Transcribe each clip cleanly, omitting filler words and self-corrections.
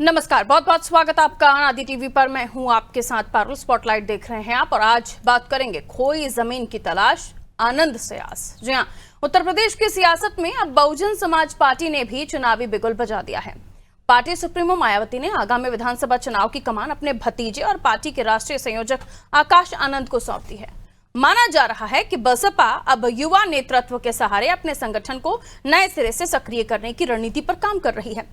नमस्कार, बहुत बहुत स्वागत आपका आदि टीवी पर। मैं हूं आपके साथ पारुल। स्पॉटलाइट देख रहे हैं आप और आज बात करेंगे खोई जमीन की तलाश, आनंद से आस। जी हां, उत्तर प्रदेश की सियासत में अब बहुजन समाज पार्टी ने भी चुनावी बिगुल बजा दिया है। पार्टी सुप्रीमो मायावती ने आगामी विधानसभा चुनाव की कमान अपने भतीजे और पार्टी के राष्ट्रीय संयोजक आकाश आनंद को सौंप दी है। माना जा रहा है कि बसपा अब युवा नेतृत्व के सहारे अपने संगठन को नए सिरे से सक्रिय करने की रणनीति पर काम कर रही है।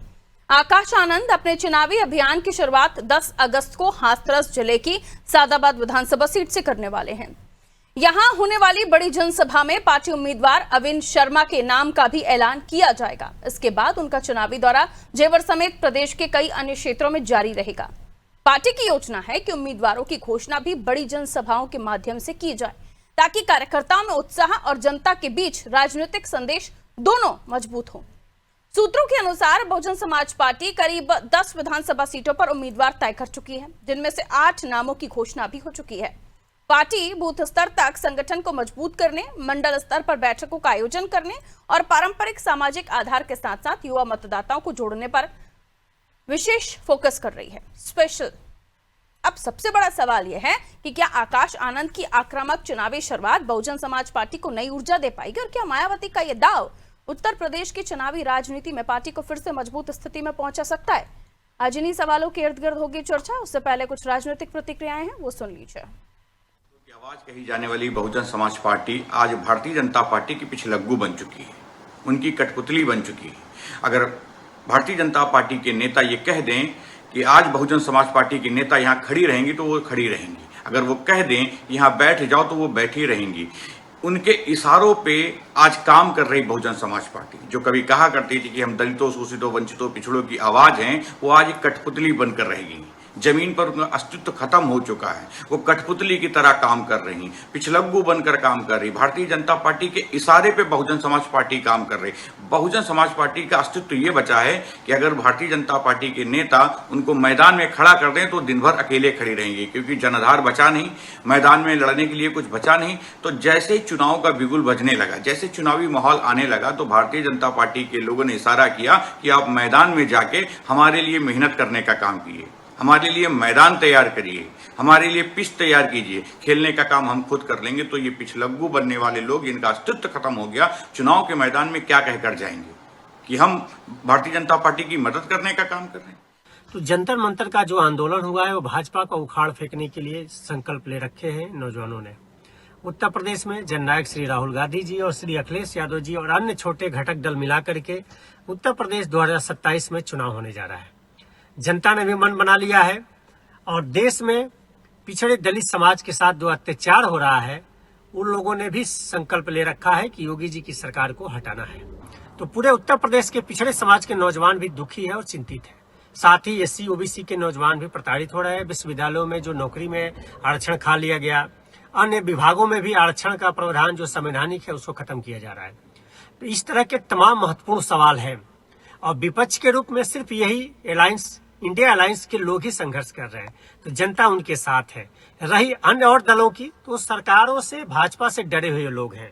आकाश आनंद अपने चुनावी अभियान की शुरुआत 10 अगस्त को हाथरस जिले की सादाबाद विधानसभा सीट से करने वाले हैं। यहां होने वाली बड़ी जनसभा में पार्टी उम्मीदवार अविन शर्मा के नाम का भी ऐलान किया जाएगा। इसके बाद उनका चुनावी दौरा जेवर समेत प्रदेश के कई अन्य क्षेत्रों में जारी रहेगा। पार्टी की योजना है कि उम्मीदवारों की घोषणा भी बड़ी जनसभाओं के माध्यम से की जाए, ताकि कार्यकर्ताओं में उत्साह और जनता के बीच राजनीतिक संदेश दोनों मजबूत हो। सूत्रों के अनुसार बहुजन समाज पार्टी करीब 10 विधानसभा सीटों पर उम्मीदवार तय कर चुकी है, जिनमें से 8 नामों की घोषणा भी हो चुकी है। पार्टी बूथ स्तर तक संगठन को मजबूत करने, मंडल स्तर पर बैठकों का आयोजन करने और पारंपरिक सामाजिक आधार के साथ साथ युवा मतदाताओं को जोड़ने पर विशेष फोकस कर रही है। स्पेशल अब सबसे बड़ा सवाल यह है कि क्या आकाश आनंद की आक्रामक चुनावी शुरुआत बहुजन समाज पार्टी को नई ऊर्जा दे पाएगी, और क्या मायावती का यह दाव उत्तर प्रदेश की चुनावी राजनीति में पार्टी को फिर से मजबूत स्थिति में पहुंचा सकता है? आज इन्हीं सवालों के इर्द गिर्द होगी चर्चा। उससे पहले कुछ राजनीतिक प्रतिक्रियाएं हैं, वो सुन लीजिए। आवाज कही जाने वाली बहुजन समाज पार्टी आज भारतीय जनता पार्टी की पिछलग्गू बन चुकी है, उनकी कठपुतली बन चुकी है। अगर भारतीय जनता पार्टी के नेता ये कह दें कि आज बहुजन समाज पार्टी की नेता यहाँ खड़ी रहेंगी तो वो खड़ी रहेंगी, अगर वो कह दें यहाँ बैठ जाओ तो वो बैठी रहेंगी। उनके इशारों पे आज काम कर रही बहुजन समाज पार्टी, जो कभी कहा करती थी कि हम दलितों, शोषितों, वंचितों, पिछड़ों की आवाज हैं, वो आज एक कठपुतली बनकर रहेगी। जमीन पर उनका अस्तित्व खत्म हो चुका है, वो कठपुतली की तरह काम कर रही, पिछलग्गू बनकर काम कर रही। भारतीय जनता पार्टी के इशारे पे बहुजन समाज पार्टी काम कर रही। बहुजन समाज पार्टी का अस्तित्व ये बचा है कि अगर भारतीय जनता पार्टी के नेता उनको मैदान में खड़ा कर दें तो दिन भर अकेले खड़ी रहेंगे, क्योंकि जनाधार बचा नहीं, मैदान में लड़ने के लिए कुछ बचा नहीं। तो जैसे ही चुनाव का बिगुल बजने लगा, जैसे चुनावी माहौल आने लगा, तो भारतीय जनता पार्टी के लोगों ने इशारा किया कि आप मैदान में जाके हमारे लिए मेहनत करने का काम कीजिए, हमारे लिए मैदान तैयार करिए, हमारे लिए पिच तैयार कीजिए, खेलने का काम हम खुद कर लेंगे। तो ये पिछलग्गू बनने वाले लोग, इनका अस्तित्व खत्म हो गया। चुनाव के मैदान में क्या कहकर जाएंगे कि हम भारतीय जनता पार्टी की मदद करने का काम कर रहे हैं। तो जंतर मंतर का जो आंदोलन हुआ है वो भाजपा को उखाड़ फेंकने के लिए संकल्प ले रखे हैं नौजवानों ने। उत्तर प्रदेश में जननायक श्री राहुल गांधी जी और श्री अखिलेश यादव जी और अन्य छोटे घटक दल मिलाकर के उत्तर प्रदेश 2027 में चुनाव होने जा रहा है। जनता ने भी मन बना लिया है और देश में पिछड़े दलित समाज के साथ जो अत्याचार हो रहा है, उन लोगों ने भी संकल्प ले रखा है कि योगी जी की सरकार को हटाना है। तो पूरे उत्तर प्रदेश के पिछड़े समाज के नौजवान भी दुखी है और चिंतित है। साथ ही एससी ओबीसी के नौजवान भी प्रताड़ित हो रहे हैं। विश्वविद्यालयों में जो नौकरी में आरक्षण खा लिया गया, अन्य विभागों में भी आरक्षण का प्रावधान जो संवैधानिक है उसको खत्म किया जा रहा है। तो इस तरह के तमाम महत्वपूर्ण सवाल हैं और विपक्ष के रूप में सिर्फ यही अलायंस, इंडिया अलायंस के लोग ही संघर्ष कर रहे हैं। तो जनता उनके साथ है। रही अन्य और दलों की, तो सरकारों से, भाजपा से डरे हुए लोग हैं,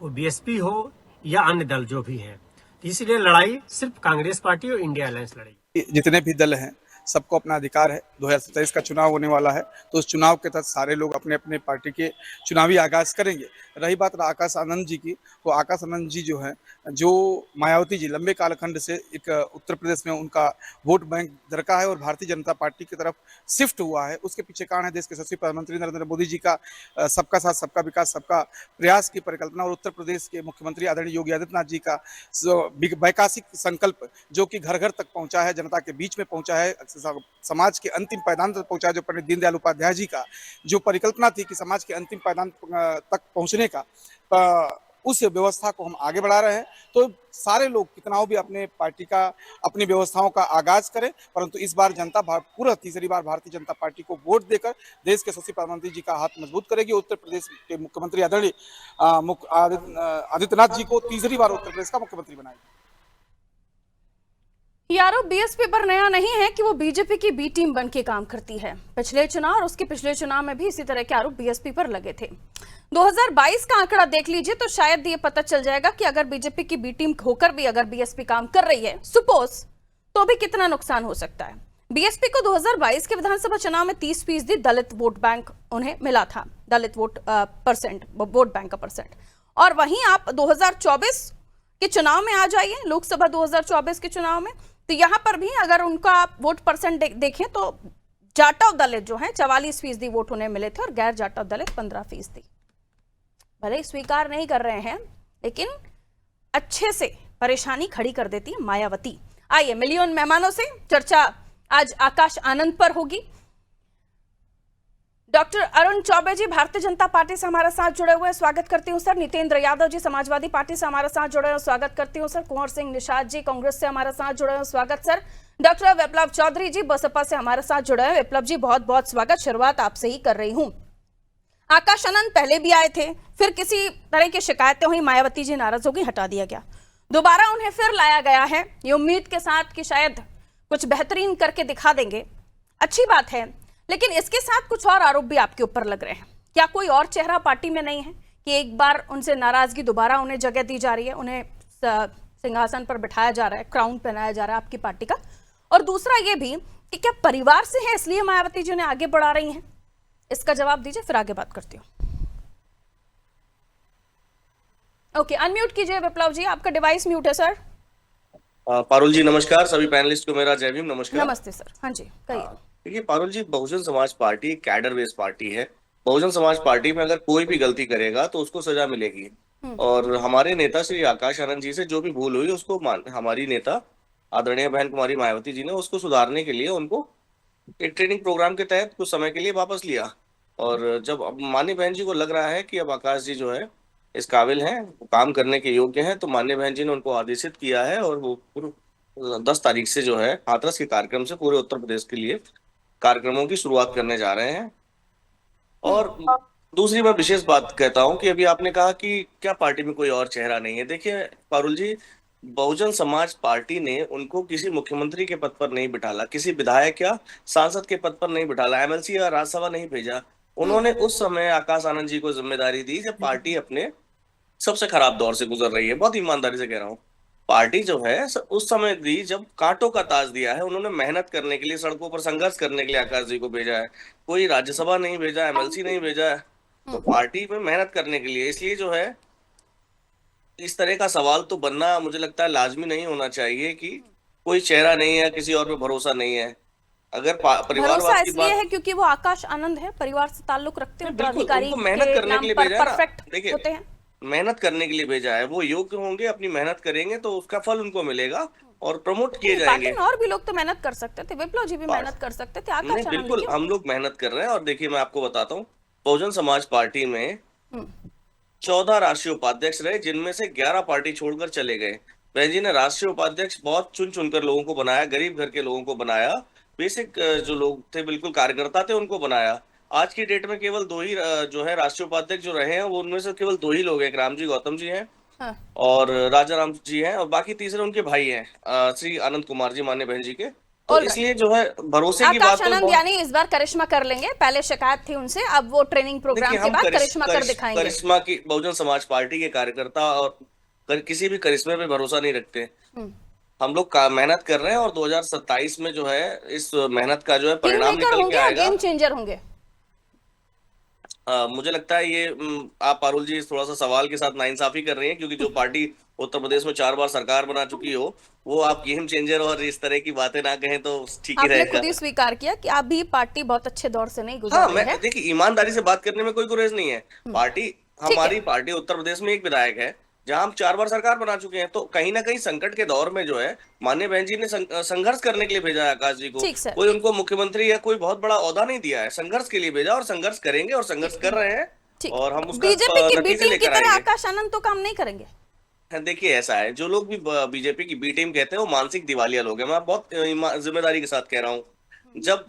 वो बीएसपी हो या अन्य दल जो भी हैं। तो इसलिए लड़ाई सिर्फ कांग्रेस पार्टी और इंडिया अलायंस लड़ेगी। जितने भी दल हैं सबको अपना अधिकार है। 2027 का चुनाव होने वाला है, तो उस चुनाव के तहत सारे लोग अपने अपने पार्टी के चुनावी आगाज करेंगे। रही बात आकाश आनंद जी की, तो आकाश आनंद जी जो हैं, जो मायावती जी लंबे कालखंड से एक उत्तर प्रदेश में उनका वोट बैंक दरका है और भारतीय जनता पार्टी की तरफ शिफ्ट हुआ है, उसके पीछे कारण है देश के यशस्वी प्रधानमंत्री नरेंद्र मोदी जी का सबका साथ सबका विकास सबका प्रयास की परिकल्पना, और उत्तर प्रदेश के मुख्यमंत्री आदरणीय योगी आदित्यनाथ जी का वैकासिक संकल्प, जो कि घर घर तक पहुंचा है, जनता के बीच में पहुंचा है, समाज के अंतिम पायदान तक पहुंचा। जो पंडित दीनदयाल उपाध्याय जी का जो परिकल्पना थी कि समाज के अंतिम पायदान तक पहुंचने का, उस व्यवस्था को हम आगे बढ़ा रहे हैं। तो सारे लोग कितना भी अपने पार्टी का, अपनी व्यवस्थाओं का आगाज करें, परंतु इस बार जनता पूरा तीसरी बार भारतीय जनता पार्टी को वोट देकर देश के यशस्वी प्रधानमंत्री जी का हाथ मजबूत करेगी। उत्तर प्रदेश के मुख्यमंत्री आदरणीय आदित्यनाथ जी को तीसरी बार उत्तर प्रदेश का मुख्यमंत्री बनाएगी। ये आरोप बीएसपी पर नया नहीं है कि वो बीजेपी की बी टीम बन के काम करती है। पिछले चुनाव और उसके पिछले चुनाव में भी इसी तरह के आरोप बीएसपी पर लगे थे। 2022 का आंकड़ा देख लीजिए तो शायद ये पता चल जाएगा कि अगर बीजेपी की बी टीम होकर भी अगर बीएसपी काम कर रही है, सपोज, तो भी कितना नुकसान हो सकता है। बीएसपी को 2022 के विधानसभा चुनाव में 30% दलित वोट बैंक उन्हें मिला था, दलित वोट बैंक का परसेंट। और वहीं आप 2024 के चुनाव में आ जाइए, लोकसभा 2024 के चुनाव में, तो यहां पर भी अगर उनका आप वोट परसेंट देखें तो जाटव दलित जो है 44% वोट उन्हें मिले थे और गैर जाटव दलित 15%। भले स्वीकार नहीं कर रहे हैं, लेकिन अच्छे से परेशानी खड़ी कर देती है मायावती। आइए मिलियन मेहमानों से चर्चा आज आकाश आनंद पर होगी। डॉक्टर अरुण चौबे जी भारतीय जनता पार्टी से हमारे साथ जुड़े हुए हैं, स्वागत करती हूं सर। नितेंद्र यादव जी समाजवादी पार्टी से हमारे साथ जुड़े हैं, स्वागत करती हूं सर। कुंवर सिंह निषाद जी कांग्रेस से हमारे साथ जुड़े हैं, स्वागत सर। डॉक्टर विप्लव चौधरी जी बसपा से हमारे साथ जुड़े हैं, विप्लव जी बहुत बहुत स्वागत। शुरुआत आपसे ही कर रही हूं। आकाश आनंद पहले भी आए थे, फिर किसी तरह की शिकायतें हुई, मायावती जी नाराज हो गई, हटा दिया गया, दोबारा उन्हें फिर लाया गया है ये उम्मीद के साथ कि शायद कुछ बेहतरीन करके दिखा देंगे। अच्छी बात है, लेकिन इसके साथ कुछ और आरोप भी आपके ऊपर लग रहे हैं। क्या कोई और चेहरा पार्टी में नहीं है कि एक बार उनसे नाराजगी दोबारा उन्हें जगह दी जा रही है, उन्हें सिंहासन पर बिठाया जा रहा है, क्राउन पहनाया जा रहा है आपकी पार्टी का? और दूसरा ये भी कि क्या परिवार से है इसलिए मायावती जी उन्हें आगे बढ़ा रही हैं? इसका जवाब दीजिए, फिर आगे बात करती हूँ। ओके, अनम्यूट कीजिए विप्लव जी, आपका डिवाइस म्यूट है सर। पारुल जी नमस्कार, सभी पैनलिस्ट को मेरा जय भीम, नमस्कार। नमस्ते सर। हाँ जी कहिए। देखिए पारुल जी, Bahujan Samaj party cadre based party है। बहुजन समाज पार्टी में अगर कोई भी गलती करेगा तो उसको सजा मिलेगी। और हमारे नेता श्री आकाश आनंद जी से जो भी भूल हुई उसको हमारी नेता आदरणीय बहन कुमारी मायावती जी ने उसको सुधारने के लिए उनको एक ट्रेनिंग प्रोग्राम के तहत कुछ समय के लिए वापस लिया। और जब अब माननीय बहन जी को लग रहा है कि अब आकाश जी जो है इस काबिल हैं, काम करने के योग्य हैं, तो माननीय बहन जी ने उनको आदेशित किया है और वो पूरे 10 तारीख से जो है हाथरस के कार्यक्रम से पूरे उत्तर प्रदेश के लिए कार्यक्रमों की शुरुआत करने जा रहे हैं। और दूसरी मैं विशेष बात कहता हूं कि अभी आपने कहा कि क्या पार्टी में कोई और चेहरा नहीं है। देखिए पारुल जी, बहुजन समाज पार्टी ने उनको किसी मुख्यमंत्री के पद पर नहीं बिठाला, किसी विधायक या सांसद के पद पर नहीं बिठाला, एमएलसी या राज्यसभा नहीं भेजा। उन्होंने उस समय आकाश आनंद जी को जिम्मेदारी दी जब पार्टी अपने सबसे खराब दौर से गुजर रही है। बहुत ईमानदारी से कह रहा हूँ, पार्टी जो है उस समय दी जब कांटों का ताज दिया है। उन्होंने मेहनत करने के लिए, सड़कों पर संघर्ष करने के लिए आकाश जी को भेजा है। कोई राज्यसभा नहीं भेजा, एमएलसी नहीं भेजा है, तो पार्टी में मेहनत करने के लिए। इसलिए जो है इस तरह का सवाल तो बनना मुझे लगता है लाजमी नहीं होना चाहिए कि कोई चेहरा नहीं है, किसी और पे भरोसा नहीं है। अगर परिवारवाद की बात है क्योंकि वो आकाश आनंद है, परिवार से ताल्लुक रखते हैं, उत्तराधिकारी मेहनत करने के लिए भेजा है। देखिए होते हैं, मेहनत करने के लिए भेजा है, वो योग्य होंगे, अपनी मेहनत करेंगे तो उसका फल उनको मिलेगा और प्रमोट किए जाएंगे। और भी लोग तो मेहनत कर सकते थे, विप्लव जी भी मेहनत कर सकते थे, आकाश आनंद बिल्कुल हम लोग मेहनत कर रहे हैं। और देखिए मैं आपको बताता हूँ, बहुजन समाज पार्टी में 14 राष्ट्रीय उपाध्यक्ष रहे, जिनमें से 11 पार्टी छोड़कर चले गए। बहन जी ने राष्ट्रीय उपाध्यक्ष बहुत चुन चुनकर लोगों को बनाया, गरीब घर के लोगों को बनाया, बेसिक जो लोग थे, बिल्कुल कार्यकर्ता थे, उनको बनाया। आज की डेट में केवल 2 ही जो है राष्ट्रीय उपाध्यक्ष जो रहे हैं, वो उनमें से केवल 2 ही लोग हैं, रामजी गौतम जी हैं और राजा राम जी हैं, और बाकी तीसरे उनके भाई हैं श्री आनंद कुमार जी, मान्य बहन जी के। तो इसलिए जो है भरोसे की बात, आनंद यानी इस बार करिश्मा कर लेंगे, पहले शिकायत थी उनसे, अब वो ट्रेनिंग प्रोग्राम के बाद करिश्मा कर दिखाएंगे। करिश्मा की बहुजन समाज पार्टी के कार्यकर्ता और किसी भी करिश्मे पे भरोसा नहीं रखते। हम लोग मेहनत कर रहे हैं और 2027 में जो है इस मेहनत का जो है परिणाम निकल के आएगा, गेम चेंजर होंगे। मुझे लगता है ये आप पारुल जी थोड़ा सा सवाल के साथ नाइंसाफी कर रही हैं, क्योंकि जो पार्टी उत्तर प्रदेश में 4 बार सरकार बना चुकी हो, वो आप गेम चेंजर और इस तरह की बातें ना कहें तो ठीक ही रहेगा। आपने खुद ही स्वीकार किया कि आप भी पार्टी बहुत अच्छे दौर से नहीं गुजर रही है। देखिए ईमानदारी से बात करने में कोई गुरेज नहीं है। पार्टी, हमारी पार्टी उत्तर प्रदेश में एक विधायक है जहां हम 4 बार सरकार बना चुके हैं, तो कहीं ना कहीं संकट के दौर में जो है माननीय बहन जी ने संघर्ष करने के लिए भेजा है आकाश जी को। कोई उनको मुख्यमंत्री या कोई बहुत बड़ा ओहदा नहीं दिया है, संघर्ष के लिए भेजा और संघर्ष करेंगे और संघर्ष कर रहे हैं और हम उसका बीजेपी की बी टीम की तरह आकाश आनंद तो काम नहीं करेंगे। देखिए ऐसा है, जो लोग भी बीजेपी की बी टीम कहते हैं वो मानसिक दिवालिया लोग हैं। मैं बहुत जिम्मेदारी के साथ कह रहा हूँ, जब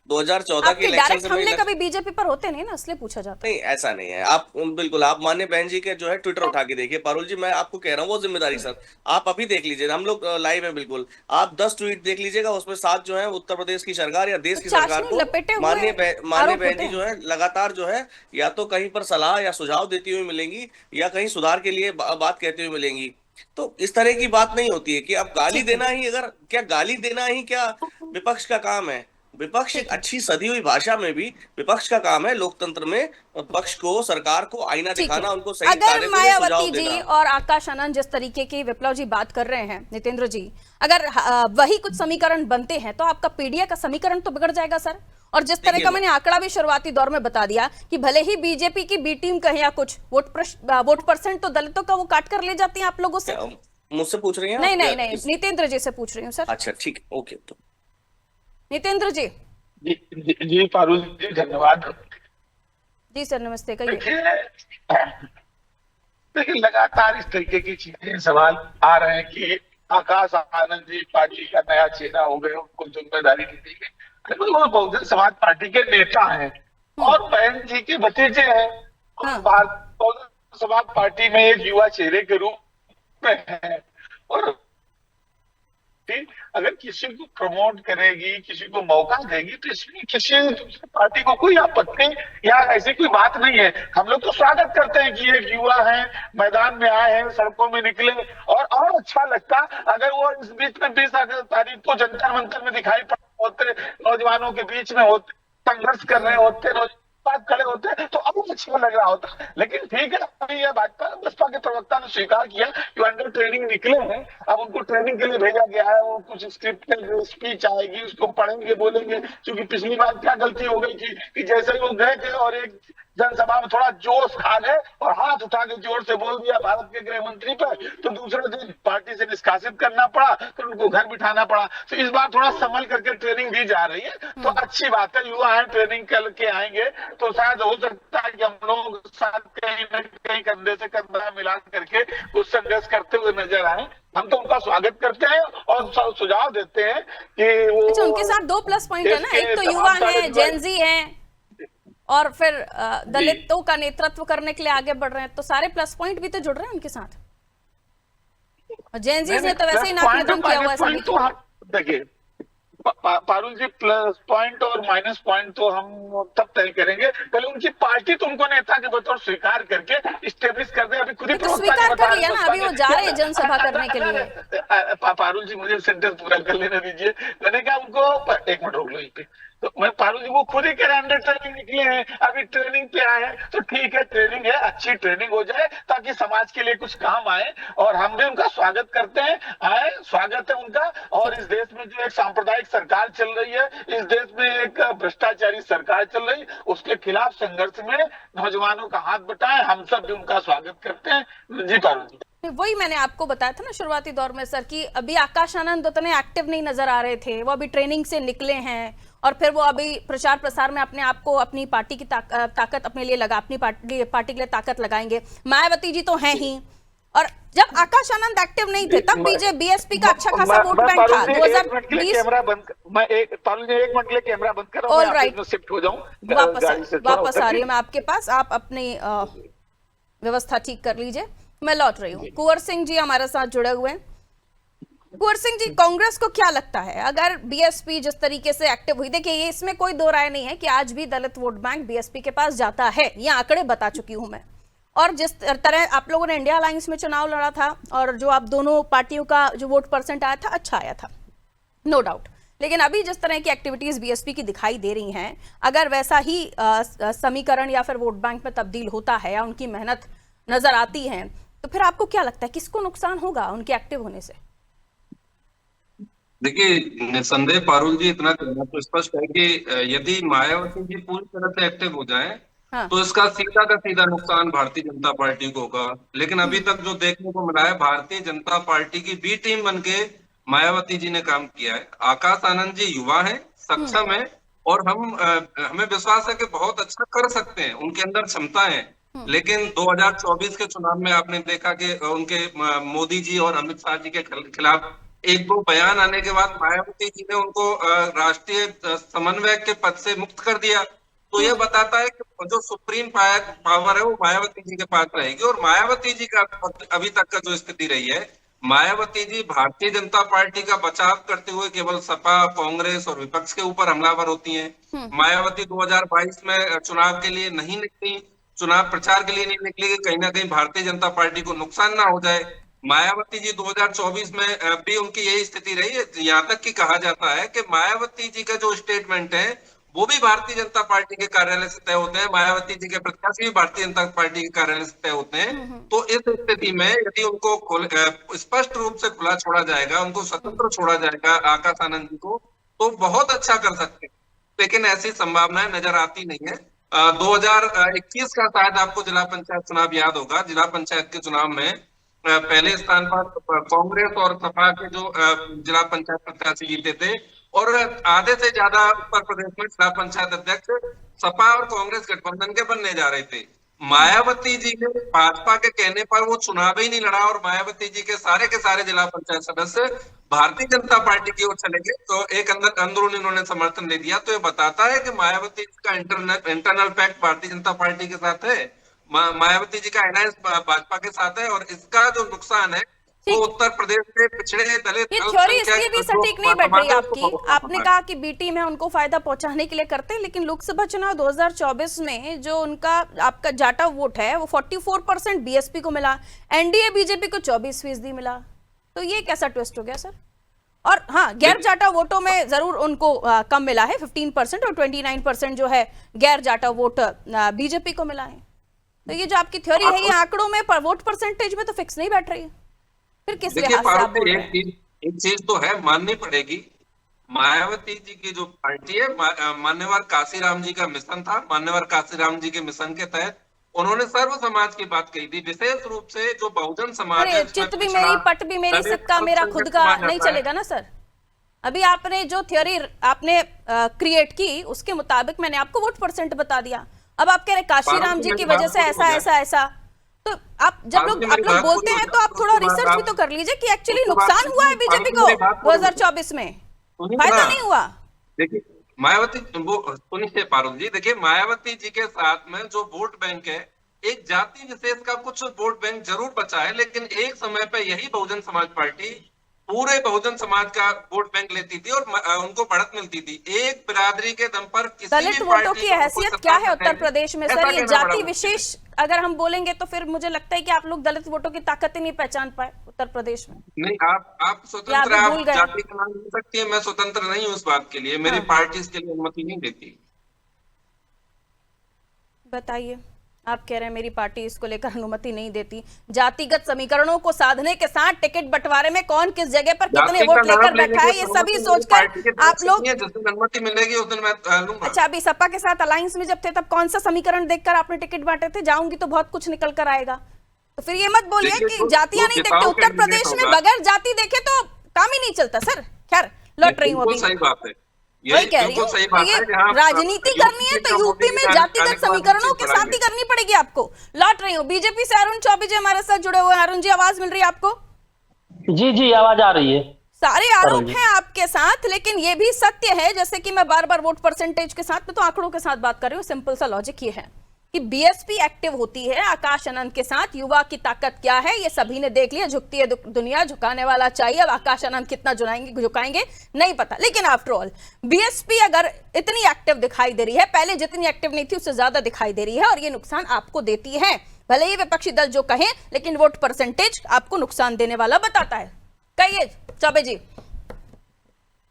2014 के इलेक्शन से हमले कभी बीजेपी पर होते नहीं ना, इसलिए पूछा जाता है। नहीं ऐसा नहीं है, आप बिल्कुल आप मान्य बहन जी के जो है ट्विटर उठा के देखिए। पारुल जी मैं आपको कह रहा हूँ वो जिम्मेदारी के साथ आप अभी देख लीजिए, हम लोग लाइव है बिल्कुल, आप 10 ट्वीट देख लीजिएगा, उसमें 7 जो है उत्तर प्रदेश की सरकार या देश की सरकार को माननीय बहन जी जो है लगातार जो है या तो कहीं पर सलाह या सुझाव देती हुई मिलेंगी या कहीं सुधार के लिए बात कहती हुई मिलेंगी। तो इस तरह की बात नहीं होती है कि अब गाली देना ही, अगर क्या गाली देना ही क्या विपक्ष का काम है? विपक्ष एक अच्छी सदी हुई भाषा में भी विपक्ष का काम है लोकतंत्र में पक्ष को, सरकार को आईना ठीक है। दिखाना, उनको सही अगर कार्य के लिए सुझाव मायावती जी देना। और आकाश आनंद जिस तरीके की विप्लव जी बात कर रहे हैं, नितेंद्र जी, अगर वही कुछ समीकरण बनते हैं तो आपका पीडीए का समीकरण तो बिगड़ जाएगा सर। और जिस तरह का मैंने आंकड़ा भी शुरुआती दौर में बता दिया कि भले ही बीजेपी की बी टीम कहे या कुछ वोट परसेंट तो दलितों का वो काट कर ले जाती है आप लोगों से। मुझसे पूछ रही हैं? नहीं नहीं नहीं, नितेंद्र जी से पूछ रही हूँ सर। अच्छा ठीक है, ओके। तो नितेंद्र जी। जी पारुल जी, धन्यवाद। जी सर, नमस्ते, कहिए। देखिए लगातार इस तरीके की चीजें, सवाल आ रहे हैं कि आकाश आनंद जी पार्टी का नया चेहरा हो गए, उनको जिम्मेदारी दी गई। वो बहुजन समाज पार्टी के नेता हैं और बहन जी के भतीजे हैं। बहुजन समाज पार्टी में एक युवा चेहरे के रूप में है और अगर किसी को प्रमोट करेगी, किसी को मौका देगी, तो इसमें किसी दूसरी पार्टी को कोई आपत्ति या ऐसी कोई बात नहीं है। हम लोग तो स्वागत करते हैं कि एक युवा है, मैदान में आए हैं, सड़कों में निकले। और अच्छा लगता अगर वो इस बीच में 20 तारीख को जंतर मंतर में दिखाई पड़ते होते, नौजवानों के बीच में होते, संघर्ष कर रहे होते, बात खड़े होते हैं, तो अब अच्छा लग रहा होता। लेकिन ठीक है, अभी यह बसपा के प्रवक्ता ने स्वीकार किया कि अंडर ट्रेनिंग निकले हैं, अब उनको ट्रेनिंग के लिए भेजा गया है। वो कुछ स्क्रिप्टेड स्पीच आएगी, उसको पढ़ेंगे, बोलेंगे। क्योंकि पिछली बार क्या गलती हो गई थी कि जैसे ही वो गए थे और एक जनसभा में थोड़ा जोश खा गए और हाथ उठा के जोर से बोल दिया भारत के गृह मंत्री पर, तो दूसरे दिन पार्टी से निष्कासित करना पड़ा, तो उनको घर बिठाना पड़ा। तो इस बार थोड़ा संभल करके ट्रेनिंग दी जा रही है, तो अच्छी बात है। युवा है, ट्रेनिंग करके आएंगे तो शायद हो सकता है कि हम लोग साथ कहीं न कहीं कंधे से कंधा मिला करके कुछ संघर्ष करते हुए नजर आए। हम तो उनका स्वागत करते हैं और सुझाव देते हैं कि वो। अच्छा, उनके साथ 2 प्लस पॉइंट है ना, एक तो युवा है, जेनजी है और फिर दलितों का नेतृत्व करने के लिए आगे बढ़ रहे हैं, तो सारे प्लस पॉइंट भी तो जुड़ रहे हैं उनके साथ। जेनजी ने तो वैसे ही नाक किया हुआ है। देखिए पारुल जी, प्लस पॉइंट और माइनस पॉइंट तो हम तब तय करेंगे, पहले उनकी पार्टी तो उनको नेता के बतौर स्वीकार करके स्टेब्लिश कर दे। अभी खुद ही तो स्वीकार कर लिया ना, अभी वो जा रहे हैं जनसभा करने के लिए। पारुल जी मुझे सेंटेंस पूरा कर लेने दीजिए। मैंने कहा उनको, एक मिनट रोक लो पे, तो मैं पारुल जी वो खुद ही कह रहे अंडर ट्रेनिंग निकले हैं, अभी ट्रेनिंग पे आए हैं, तो ठीक है, ट्रेनिंग है, अच्छी ट्रेनिंग हो जाए ताकि समाज के लिए कुछ काम आए। और हम भी उनका स्वागत करते हैं, आए, स्वागत है उनका। और इस देश में जो एक सांप्रदायिक सरकार चल रही है, इस देश में एक भ्रष्टाचारी सरकार चल रही है, उसके खिलाफ संघर्ष में नौजवानों का हाथ बटाएं, हम सब भी उनका स्वागत करते हैं। जी पारुल जी, वही मैंने आपको बताया था ना शुरुआती दौर में सर कि अभी आकाश आनंद उतने एक्टिव नहीं नजर आ रहे थे, वो अभी ट्रेनिंग से निकले हैं और फिर वो अभी प्रचार प्रसार में अपने आप को, अपनी पार्टी की ताकत अपने लिए लगा, अपनी पार्टी के लिए ताकत लगाएंगे। मायावती जी तो हैं ही, और जब आकाश आनंद एक्टिव नहीं थे तब बीएसपी का अच्छा खासा वोट बैंक था। 2020 कैमरा बंद, मैं एक पारुल जी 1 मिनट के लिए कैमरा बंद कर रहा हूं, मैं शिफ्ट हो जाऊं, वापस आ रही हूं मैं आपके पास, आप अपनी व्यवस्था ठीक कर लीजिए, मैं लौट रही हूँ। कुंवर सिंह जी हमारे साथ जुड़े हुए हैं। कुंवर सिंह जी, कांग्रेस को क्या लगता है अगर बीएसपी जिस तरीके से एक्टिव हुई, देखिए ये इसमें कोई दो राय नहीं है कि आज भी दलित वोट बैंक बीएसपी के पास जाता है, ये आंकड़े बता चुकी हूं मैं। और जिस तरह आप लोगों ने इंडिया अलायंस में चुनाव लड़ा था और जो आप दोनों पार्टियों का जो वोट परसेंट आया था, अच्छा आया था, नो डाउट। लेकिन अभी जिस तरह की एक्टिविटीज बीएसपी की दिखाई दे रही हैं, अगर वैसा ही समीकरण या फिर वोट बैंक में तब्दील होता है या उनकी मेहनत नजर आती है, तो फिर आपको क्या लगता है किसको नुकसान होगा उनके एक्टिव होने से? देखिए, निसंदेह पारुल जी, इतना कहना तो स्पष्ट है कि यदि मायावती जी पूरी तरह से एक्टिव हो जाएं, तो इसका सीधा का सीधा नुकसान भारतीय जनता पार्टी को होगा। लेकिन अभी तक जो देखने को मिला है, भारतीय जनता पार्टी की बी टीम बनके मायावती जी ने काम किया है। आकाश आनंद जी युवा है, सक्षम है और हमें विश्वास है कि बहुत अच्छा कर सकते हैं, उनके अंदर क्षमता है। लेकिन 2024 के चुनाव में आपने देखा कि उनके मोदी जी और अमित शाह जी के खिलाफ 1-2 बयान आने के बाद मायावती जी ने उनको राष्ट्रीय समन्वयक के पद से मुक्त कर दिया। तो यह बताता है कि जो सुप्रीम पावर है वो मायावती जी के पास रहेगी। और मायावती जी का अभी तक का जो स्थिति रही है, मायावती जी भारतीय जनता पार्टी का बचाव करते हुए केवल सपा, कांग्रेस और विपक्ष के ऊपर हमलावर होती हैं। मायावती 2022 में चुनाव के लिए नहीं निकली, चुनाव प्रचार के लिए नहीं निकली कि कहीं ना कहीं भारतीय जनता पार्टी को नुकसान ना हो जाए। मायावती जी 2024 में भी उनकी यही स्थिति रही है। यहाँ तक कि कहा जाता है कि मायावती जी का जो स्टेटमेंट है वो भी भारतीय जनता पार्टी के कार्यालय से तय होते हैं, मायावती जी के प्रत्याशी भी भारतीय जनता पार्टी के कार्यालय से तय होते हैं। तो इस स्थिति में यदि उनको स्पष्ट रूप से खुला छोड़ा जाएगा, उनको स्वतंत्र छोड़ा जाएगा आकाश आनंद जी को, तो बहुत अच्छा कर सकते हैं, लेकिन ऐसी संभावनाएं नजर आती नहीं है। 2021 का शायद आपको जिला पंचायत चुनाव याद होगा। जिला पंचायत के चुनाव में पहले स्थान पर कांग्रेस और सपा के जो जिला पंचायत प्रत्याशी जीते थे, और आधे से ज्यादा उत्तर प्रदेश में जिला पंचायत अध्यक्ष सपा और कांग्रेस गठबंधन के बनने जा रहे थे। मायावती जी ने भाजपा के कहने पर वो चुनाव ही नहीं लड़ा और मायावती जी के सारे जिला पंचायत सदस्य भारतीय जनता पार्टी की ओर चले गए, तो एक अंदरूनी उन्होंने समर्थन दे दिया। तो ये बताता है कि मायावती का internal pact Bharatiya Janata party के साथ है, मायावती जी का अलायंस भाजपा के साथ है, और इसका जो नुकसान है वो उत्तर प्रदेश के पिछड़े दलित, ये थ्योरी इसलिए भी सटीक नहीं बैठ रही आपकी। आपने कहा कि बीटी में उनको फायदा पहुंचाने के लिए करते हैं, लेकिन लोकसभा चुनाव 2024 में जो उनका आपका जाटा वोट है वो 44% बीएसपी को मिला, एनडीए बीजेपी को 24% मिला। तो ये कैसा ट्विस्ट हो गया सर? और हाँ, गैर जाटा वोटों में जरूर उनको कम मिला है 15%, और 29% जो है गैर जाटा वोट बीजेपी को मिला है। तो ये जो आपकी थ्योरी है ये आंकड़ों में वोट परसेंटेज में तो फिक्स नहीं बैठ रही है, फिर किस लिहाज से आप बोल रहे हैं? एक चीज तो है, माननी पड़ेगी, मायावती जी की जो पार्टी है, मान्यवर काशीराम जी का मिशन था, मान्यवर काशीराम जी के मिशन के तहत उन्होंने सर्व समाज की बात कही थी, विशेष रूप से जो बहुजन समाज है। चित भी मेरी पट भी मेरी, सिक्का मेरा खुद का नहीं चलेगा ना सर। अभी आपने जो थ्योरी आपने क्रिएट की उसके मुताबिक मैंने आपको वोट परसेंट बता दिया। अब आप कह रहे काशीराम जी की वजह से ऐसा, तो आप जब आप लोग बोलते हैं तो आप थोड़ा रिसर्च भी तो कर लीजिए कि एक्चुअली नुकसान हुआ है बीजेपी को 2024 में, फायदा नहीं हुआ। देखिए मायावती, वो सुनिए पारुल जी, देखिए मायावती जी के साथ में जो वोट बैंक है, एक जाति विशेष का कुछ वोट बैंक जरूर बचा है, लेकिन एक समय पे यही बहुजन समाज पार्टी पूरे बहुजन समाज का वोट बैंक लेती थी और उनको बढ़त मिलती थी। एक बिरादरी के दम पर किसी दलित वोटों की हैसियत क्या है उत्तर प्रदेश में सर? ये जाति विशेष अगर हम बोलेंगे तो फिर मुझे लगता है कि आप लोग दलित वोटों की ताकत ही नहीं पहचान पाए उत्तर प्रदेश में। नहीं, आप स्वतंत्र, आप जाति का नाम ले सकती है, मैं स्वतंत्र नहीं हूँ उस बात के लिए, मेरी पार्टी इसके लिए अनुमति नहीं देती। बताइए, आप कह रहे हैं मेरी पार्टी इसको लेकर अनुमति नहीं देती। जातिगत समीकरणों को साधने के साथ टिकट बंटवारे में कौन किस जगह पर कितने वोट लेकर बैठा है, ये सभी सोचकर आप लोग अनुमति मिलेगी उस दिन मैं लूंगा। अच्छा, अभी सपा के साथ अलायंस में जब थे तब कौन सा समीकरण देखकर आपने टिकट बांटे थे? जाऊंगी तो बहुत कुछ निकल कर आएगा। तो फिर ये मत बोलिए कि जातियां नहीं देखते। उत्तर प्रदेश में बगैर जाति देखे तो काम ही नहीं चलता सर। खैर, लौट रही हूँ, सही बात है, वही कह रही हूँ। ये राजनीति करनी है तो यूपी में जातिगत समीकरणों के साथ ही करनी पड़ेगी आपको। लौट रही हूँ, बीजेपी से अरुण चौबे जी हमारे साथ जुड़े हुए हैं। अरुण जी, आवाज मिल रही है आपको? जी आवाज आ रही है। सारे आरोप हैं आपके साथ, लेकिन ये भी सत्य है, जैसे कि मैं बार बार वोट परसेंटेज के साथ, मैं तो आंकड़ों के साथ बात कर रही हूँ। सिंपल सा लॉजिक ये है कि बीएसपी एक्टिव होती है आकाश आनंद के साथ। युवा की ताकत क्या है ये सभी ने देख लिया। झुकती है दुनिया, झुकाने वाला चाहिए। अब आकाश आनंद कितना झुकाएंगे नहीं पता, लेकिन आफ्टर ऑल बीएसपी अगर इतनी एक्टिव दिखाई दे रही है, पहले जितनी एक्टिव नहीं थी उससे ज्यादा दिखाई दे रही है, और ये नुकसान आपको देती है। भले ही विपक्षी दल जो कहें, लेकिन वोट परसेंटेज आपको नुकसान देने वाला बताता है। कहिए चौबे जी।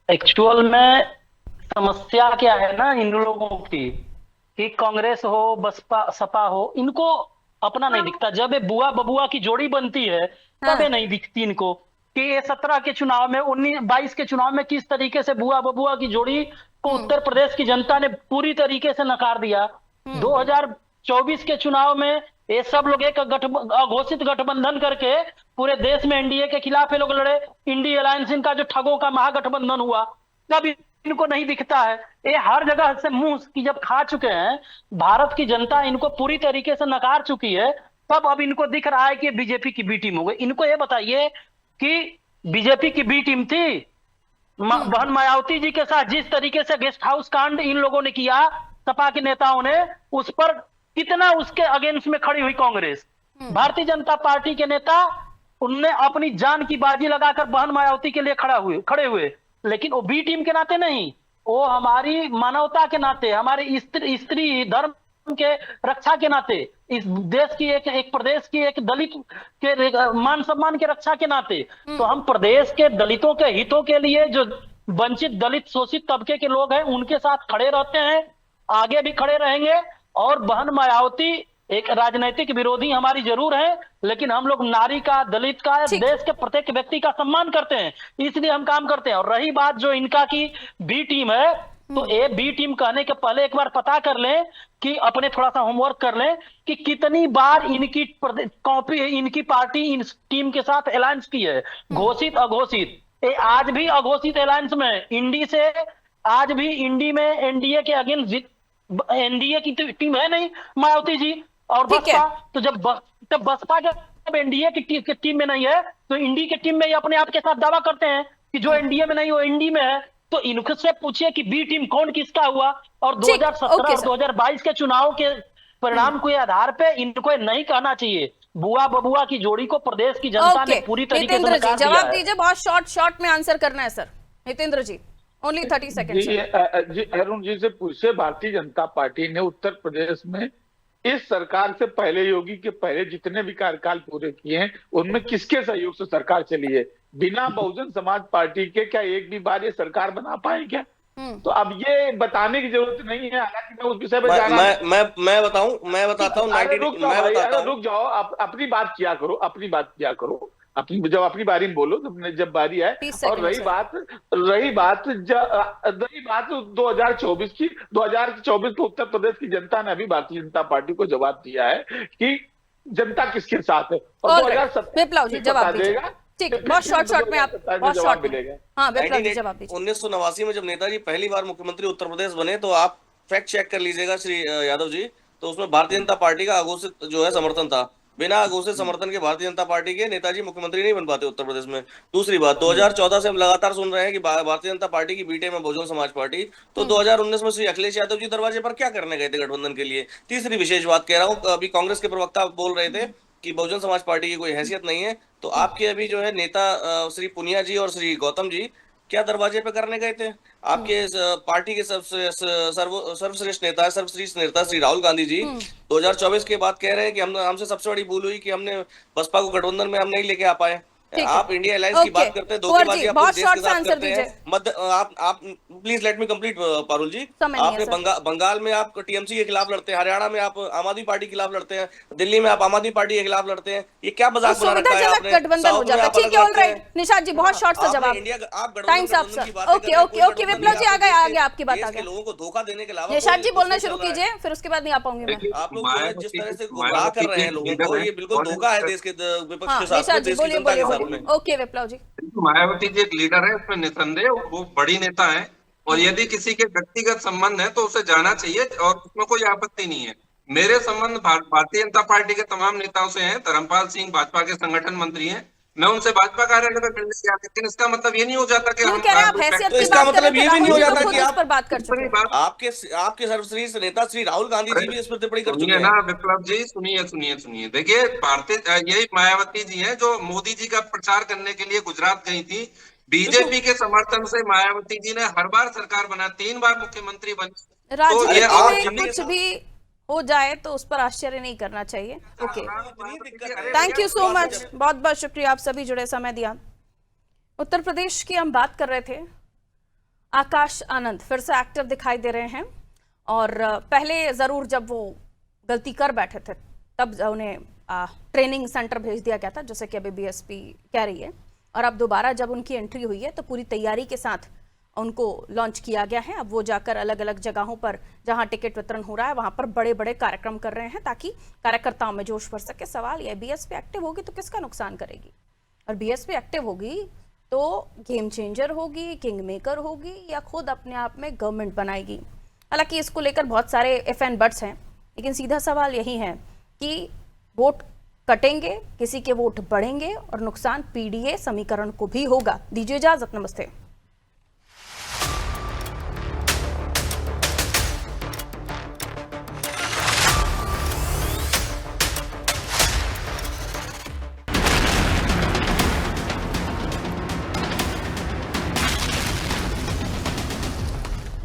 एक्चुअल में समस्या क्या है ना इन लोगों की, कि कांग्रेस हो बसपा सपा हो, इनको अपना नहीं दिखता। जब ये बुआ बबुआ की जोड़ी बनती है तब ये नहीं दिखती इनको, कि ये 17 के चुनाव में 19-22 के चुनाव में किस तरीके से बुआ बबुआ की जोड़ी को उत्तर प्रदेश की जनता ने पूरी तरीके से नकार दिया। 2024 के चुनाव में ये सब लोग एक अघोषित गठबंधन करके पूरे देश में एनडीए के खिलाफ ये लोग लड़े। इंडिया अलायंस इनका जो ठगों का महागठबंधन हुआ, तब इनको नहीं दिखता है। ये हर जगह से मुंह की जब खा चुके हैं, भारत की जनता इनको पूरी तरीके से नकार चुकी है, तब अब इनको दिख रहा है कि बीजेपी की बी टीम हो गई। इनको ये बताइए कि बीजेपी की बी टीम थी, बहन मायावती जी के साथ जिस तरीके से गेस्ट हाउस कांड इन लोगों ने किया, सपा के नेताओं ने, उस पर कितना उसके अगेंस्ट में खड़ी हुई कांग्रेस। भारतीय जनता पार्टी के नेता उनने अपनी जान की बाजी लगाकर बहन मायावती के लिए खड़े हुए, लेकिन वो बी टीम के नाते नहीं, वो हमारी मानवता के नाते, हमारे स्त्री धर्म के रक्षा के नाते, इस देश की एक प्रदेश की एक दलित के मान सम्मान के रक्षा के नाते, तो हम प्रदेश के दलितों के हितों के लिए, जो वंचित दलित शोषित तबके के लोग हैं, उनके साथ खड़े रहते हैं, आगे भी खड़े रहेंगे। और बहन मायावती एक राजनीतिक विरोधी हमारी जरूर है, लेकिन हम लोग नारी का, दलित का, देश के प्रत्येक व्यक्ति का सम्मान करते हैं, इसलिए हम काम करते हैं। और रही बात जो इनका की बी टीम है, तो ये बी टीम कहने के पहले एक बार पता कर लें कि अपने थोड़ा सा होमवर्क कर लें कि कितनी बार इनकी कॉपी, इनकी पार्टी इन टीम के साथ अलायंस की है, घोषित अघोषित। ये आज भी अघोषित अलायंस में इंडी से, आज भी इंडी में एनडीए के अगेंस्ट, एनडीए की टीम है नहीं मायावती जी और बसपा, तो जब बसपा जब एनडीए की टीम में नहीं है, तो इंडी की टीम में ये अपने आप के साथ दावा करते हैं कि जो एनडीए में नहीं वो इंडी में है। तो इनसे पूछिए कि बी टीम कौन किसका हुआ, और 2017 और 2022 के चुनाव के परिणाम के आधार पे इनको नहीं कहना चाहिए। बुआ बबुआ की जोड़ी को प्रदेश की जनता ने पूरी तरीके से नकार दिया है। जवाब दीजिए, बहुत शॉर्ट में आंसर करना है सर। हितेंद्र जी, ओनली 30 सेकंड। जी अरुण जी से पूछे, भारतीय जनता पार्टी ने उत्तर प्रदेश में इस सरकार से पहले, योगी के पहले जितने भी कार्यकाल पूरे किए हैं, उनमें किसके सहयोग से सरकार चली है? बिना बहुजन समाज पार्टी के क्या एक भी बार ये सरकार बना पाए क्या? तो अब ये बताने की जरूरत नहीं है, हालांकि मैं उस विषय में मैं बताता हूँ। रुक जाओ, अपनी बात किया करो, जब अपनी बारी में बोलो, जब बारी है। और रही बात 2024 की, 2024 को उत्तर प्रदेश की जनता ने अभी भारतीय जनता पार्टी को जवाब दिया है कि जनता किसके साथ है, और 2027 जवाब देगा। ठीक, बहुत शॉर्ट में आप बहुत शॉर्ट मिलेगा। हाँ, जवाब दीजिए। 1989 में जब नेताजी पहली बार मुख्यमंत्री उत्तर प्रदेश बने, तो आप फैक्ट चेक कर लीजिएगा श्री यादव जी, तो उसमें भारतीय जनता पार्टी का अघोषित जो है समर्थन था। बिना अघोषित समर्थन के भारतीय जनता पार्टी के नेताजी मुख्यमंत्री नहीं बन पाते उत्तर प्रदेश में। दूसरी बात, 2014 से हम लगातार सुन रहे हैं कि भारतीय जनता पार्टी की बी टीम है बहुजन समाज पार्टी, तो 2019 में श्री अखिलेश यादव जी दरवाजे पर क्या करने गए थे गठबंधन के लिए? तीसरी विशेष बात कह रहा हूँ, अभी कांग्रेस के प्रवक्ता बोल रहे थे कि बहुजन समाज पार्टी की कोई हैसियत नहीं है, तो आपके अभी जो है नेता श्री पुनिया जी और श्री गौतम जी क्या दरवाजे पे करने गए थे? आपके पार्टी के सर्वश्रेष्ठ नेता, सर्वश्रेष्ठ नेता श्री राहुल गांधी जी 2024 के बाद कह रहे हैं कि हमसे सबसे बड़ी भूल हुई कि हमने बसपा को गठबंधन में हम नहीं लेके आ पाए। आप इंडिया अलायंस की बात करते हैं, धोखेबाजी आप देश के साथ करते हैं। आप please let me complete Parul ji. आपने बंगाल में आप टीएमसी के खिलाफ लड़ते हैं, हरियाणा में आप आम आदमी पार्टी के खिलाफ लड़ते हैं, दिल्ली में आप आम आदमी पार्टी के खिलाफ लड़ते हैं। ये क्या मजाक बना रखा है आपने? गठबंधन हो जाता है। ठीक है, ऑलराइट निशाद जी, बहुत शॉर्ट सा जवाब। Times up sir. ओके विप्लव जी, आगे आपकी बात आ गई। लोगों को धोखा देने के अलावा निशाद जी बोलना शुरू कीजिए, फिर उसके बाद नहीं आ पाऊंगी मैं। आप लोग जिस तरह से गुमराह कर रहे हैं लोगों को, ये बिल्कुल धोखा है देश के विपक्ष के साथ। ओके विप्लव जी। मायावती जी एक लीडर है, उसमें निसंदेह वो बड़ी नेता है, और यदि किसी के व्यक्तिगत संबंध है तो उसे जाना चाहिए और उसमें कोई आपत्ति नहीं है। मेरे संबंध भारतीय जनता पार्टी के तमाम नेताओं से हैं। धर्मपाल सिंह भाजपा के संगठन मंत्री हैं, मैं उनसे भाजपा कार्यालय में मिलने गया, लेकिन इसका मतलब ये नहीं हो जाता कि इसका मतलब ये भी नहीं हो जाता कि आप पर बात कर चुके हैं। आपके सर्वश्रेष्ठ नेता श्री राहुल गांधी जी भी इस पर टिप्पणी कर चुके हैं ना। विप्लव जी सुनिए, देखिए यही मायावती जी हैं जो मोदी जी का प्रचार करने के लिए गुजरात गई थी। बीजेपी के समर्थन से मायावती जी ने हर बार सरकार बना, 3 बार मुख्यमंत्री बनी। राजनीति में कुछ भी हो जाए तो उस पर आश्चर्य नहीं करना चाहिए। Okay, thank you so much, बहुत बहुत शुक्रिया, आप सभी जुड़े, समय दिया। उत्तर प्रदेश की हम बात कर रहे थे। आकाश आनंद फिर से एक्टिव दिखाई दे रहे हैं, और पहले जरूर जब वो गलती कर बैठे थे तब उन्हें ट्रेनिंग सेंटर भेज दिया गया था, जैसे कि अभी बीएसपी कह रही है, और अब दोबारा जब उनकी एंट्री हुई है तो पूरी तैयारी के साथ उनको लॉन्च किया गया है। अब वो जाकर अलग अलग जगहों पर जहां टिकट वितरण हो रहा है वहां पर बड़े बड़े कार्यक्रम कर रहे हैं, ताकि कार्यकर्ताओं में जोश भर सके। सवाल यह, बीएसपी एक्टिव होगी तो किसका नुकसान करेगी? और बीएसपी एक्टिव होगी तो गेम चेंजर होगी, किंग मेकर होगी, या खुद अपने आप में गवर्नमेंट बनाएगी? हालांकि इसको लेकर बहुत सारे इफ एंड बट्स हैं, लेकिन सीधा सवाल यही है कि वोट कटेंगे, किसी के वोट बढ़ेंगे, और नुकसान पीडीए समीकरण को भी होगा। दीजिए इजाजत, नमस्ते।